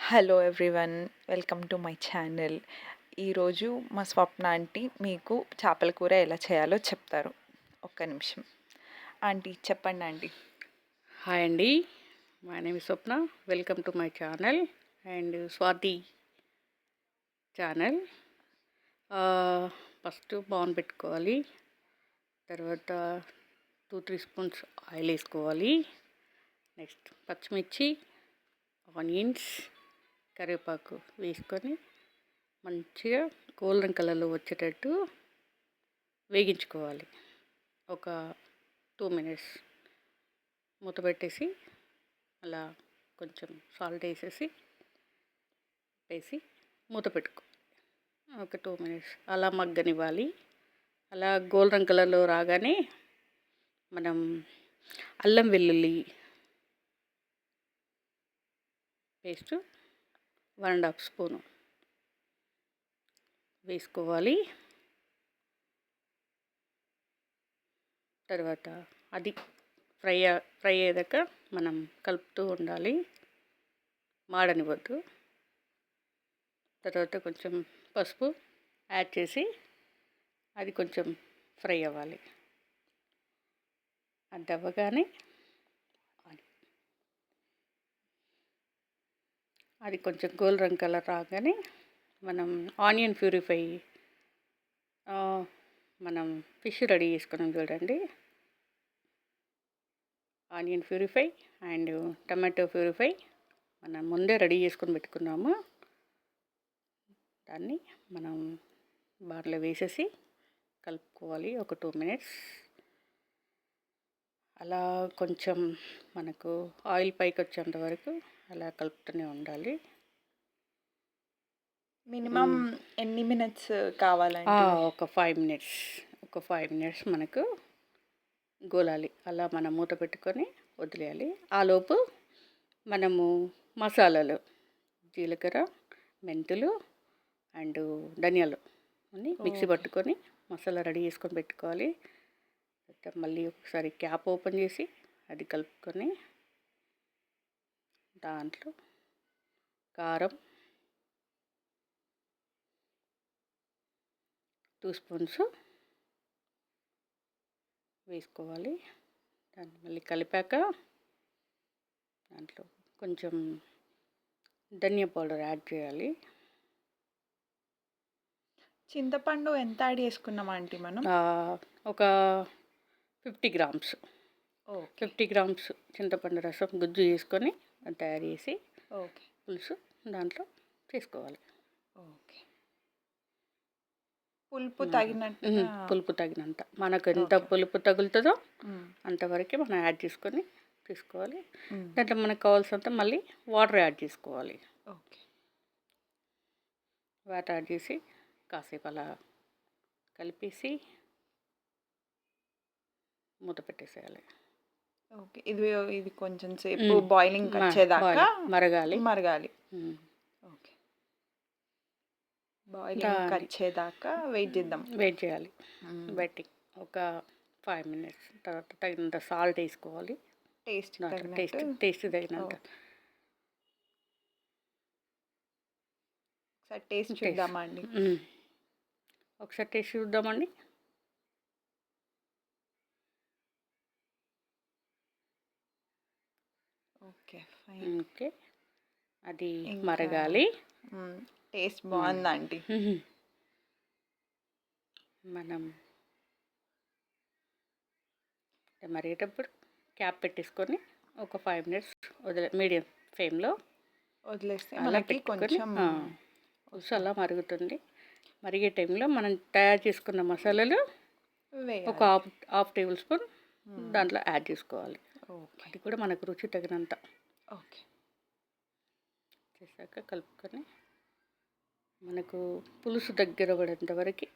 Hello everyone, welcome to my channel. ఈరోజు మా స్వప్న aunty మీకు చేపల కూర ఎలా చేయాలో చెప్తారు. ఒక్క నిమిషం. ఆంటీ చెప్పండి ఆంటీ. హాయ్ అండి, my name is Swapna. Welcome to my channel and Swathi channel. First బాన్ పెట్టుకోవాలి. తర్వాత 2-3 స్పూన్స్ ఆయిల్ వేసుకోవాలి. నెక్స్ట్ పచ్చిమిర్చి, ఆనియన్స్, కరివేపాకు వేసుకొని మంచిగా గోల్డెన్ కలర్లో వచ్చేటట్టు వేగించుకోవాలి. ఒక 2 మినిట్స్ మూత పెట్టేసి అలా కొంచెం సాల్ట్ వేసి మూత పెట్టుకో. ఒక 2 మినిట్స్ అలా మగ్గనివ్వాలి. అలా గోల్డెన్ కలర్లో రాగానే మనం అల్లం వెల్లుల్లి పేస్ట్ 1.5 స్పూను వేసుకోవాలి. తర్వాత అది ఫ్రై అయ్యేదాకా మనం కలుపుతూ ఉండాలి, మాడనివ్వద్దు. తర్వాత కొంచెం పసుపు యాడ్ చేసి అది కొంచెం ఫ్రై అవ్వాలి. అది అవ్వగానే అది కొంచెం గోల్డెన్ కలర్ రాగానే మనం ఆనియన్ ప్యూరిఫై మనం ఫిష్ రెడీ చేసుకున్నాం చూడండి. Onion purify and tomato purify మనం ముందే రెడీ చేసుకొని పెట్టుకున్నాము. దాన్ని మనం బార్లో వేసేసి కలుపుకోవాలి ఒక 2 మినిట్స్. అలా కొంచెం మనకు ఆయిల్ పైకి వచ్చేంత వరకు అలా కలుపుతూనే ఉండాలి. మినిమం ఎన్ని మినిట్స్ కావాలండి? ఒక 5 మినిట్స్ మనకు గోలాలి. అలా మనం మూత పెట్టుకొని వదిలేయాలి. ఆలోపు మనము మసాలాలు జీలకర్ర, మెంతులు అండ్ ధనియాలు అన్నీ మిక్సీ పట్టుకొని మసాలా రెడీ చేసుకొని పెట్టుకోవాలి. మళ్ళీ ఒకసారి క్యాప్ ఓపెన్ చేసి అది కలుపుకొని దాంట్లో కారం 2 స్పూన్స్ వేసుకోవాలి. దాన్ని మళ్ళీ కలిపాక దాంట్లో కొంచెం ధనియా పౌడర్ యాడ్ చేయాలి. చింతపండు ఎంత యాడ్ చేసుకున్నాం ఆంటీ మనం? ఒక 50 గ్రామ్స్ 50 గ్రామ్స్ చింతపండు రసం గుజ్జు చేసుకొని తయారు చేసి పులుసు దాంట్లో చేసుకోవాలి. ఓకే, పులుపు తగినంత మనకు ఎంత పులుపు తగులుతుందో అంతవరకు మనం యాడ్ చేసుకొని తీసుకోవాలి. దాంట్లో మనకు కావాల్సినంత మళ్ళీ వాటర్ యాడ్ చేసుకోవాలి. వాటర్ యాడ్ చేసి కాసేపు అలా కలిపేసి మూత పెట్టేసేయాలి. ఓకే, ఇది కొంచెం సేపు బాయిలింగ్ వచ్చేదాకా మరగాలి. ఓకే, బాయిలింగ్ వచ్చేదాకా వెయిట్ చేయాలి. వెయిటింగ్ ఒక 5 మినిట్స్. తర్వాత తగినంత సాల్ట్ వేసుకోవాలి. టేస్ట్ తగినంత. ఒకసారి టేస్ట్ చూద్దామండి. ఒకసారి టేస్ట్ చూద్దామండి. ఓకే, అది మరగాలి. టేస్ట్ బాగుందండి. మనం మరిగేటప్పుడు క్యాప్ పెట్టేసుకొని ఒక 5 మినిట్స్ మీడియం ఫ్లేమ్లో వదిలేస్తే మనకి కొంచెం పులుసు అలా మరుగుతుంది. మరిగే టైంలో మనం తయారు చేసుకున్న మసాలాలు ఒక హాఫ్ టేబుల్ స్పూన్ దాంట్లో యాడ్ చేసుకోవాలి. అది కూడా మనకు రుచి తగినంత చేశాక కలుపుకొని మనకు పులుసు దగ్గర పడేంత వరకు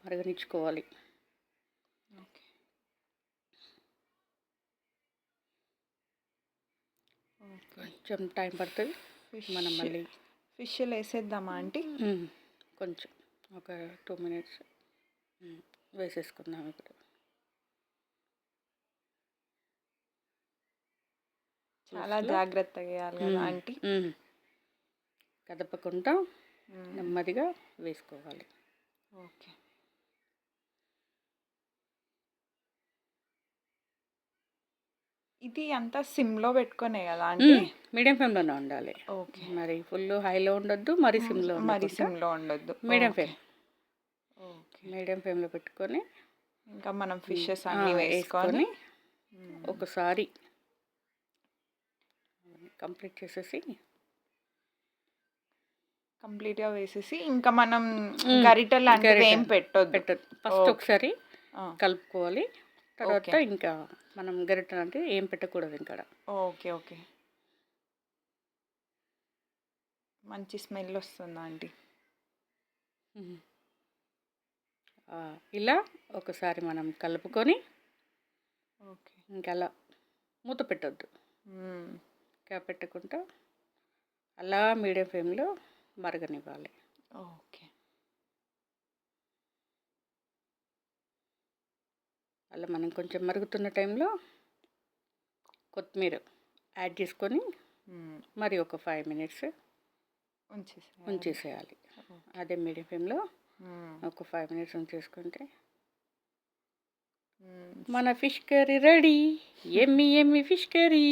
మరగనిచ్చుకోవాలి. కొంచెం టైం పడుతుంది. మనం మళ్ళీ ఫిష్ వేసేద్దామా ఆంటీ? కొంచెం ఒక 2 మినిట్స్ వేసేసుకుందాం. ఇప్పుడు చాలా జాగ్రత్తగా వేయాలి కదా ఆంటీ? కదపకుండా నెమ్మదిగా వేసుకోవాలి. ఓకే. ఇది అంతా సిమ్‌లో పెట్టుకునే కదా ఆంటీ? మీడియం ఫ్లేమ్లోనే ఉండాలి. ఓకే. మరి ఫుల్ హైలో ఉండొద్దు, మరి సిమ్లో మరి ఉండకుండా సిమ్‌లో ఉండొద్దు. Medium okay. Flame okay. Medium ఫ్లేమ్లో పెట్టుకొని ఇంకా మనం ఫిషెస్ అన్నీ వేసుకొని ఒకసారి కంప్లీట్ చేసేసి కంప్లీట్‌గా వేసేసి ఇంకా మనం గరిటెలు లాంటివి ఏం పెట్టొద్దు. First okay. ఒకసారి ఆ! కలుపుకోవాలి. తర్వాత ఓకే. ఇంకా మనం గరిట అంటే ఏం పెట్టకూడదు ఇక్కడ. ఓకే. ఓకే. మంచి స్మెల్ వస్తుందా ఆంటీ? ఇలా ఒకసారి మనం కలుపుకొని ఓకే. ఇంకా అలా మూత పెట్టొద్దు. ఇంకా పెట్టకుండా అలా మీడియం ఫ్లేమ్లో మరగనివ్వాలి. ఓకే. అలా మనం కొంచెం మరుగుతున్న టైంలో కొత్తిమీర యాడ్ చేసుకొని మరి ఒక 5 మినిట్స్ ఉంచేసేయాలి. అదే మీడియం ఫ్లేమ్లో ఒక 5 మినిట్స్ ఉంచేసుకుంటే మన ఫిష్ కర్రీ రెడీ. ఎమ్మి ఎమ్మి ఫిష్ కర్రీ.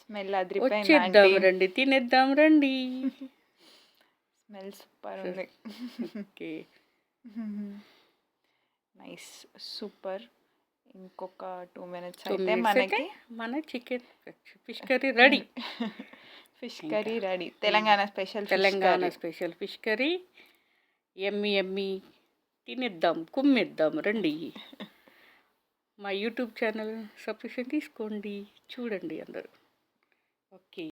స్మెల్ అదిరిపోయింది వచ్చేద్దాం ఆంటీ. రండి, తినేద్దాం రండి. స్మెల్ సూపర్ ఉంది. ఓకే. నైస్. సూపర్. ఇంకొక 2 మినిట్స్ 2 అయితే మినిట్స్ అయితే మనకి మన chicken fish curry ready. Fish curry ready. Telangana special Telangana special fish curry. ఎమ్మి ఎమ్మి తినేద్దాం, కుమ్మేద్దాం రండి. మా యూట్యూబ్ ఛానల్ సబ్స్క్రిప్షన్ తీసుకోండి, చూడండి అందరూ. ఓకే.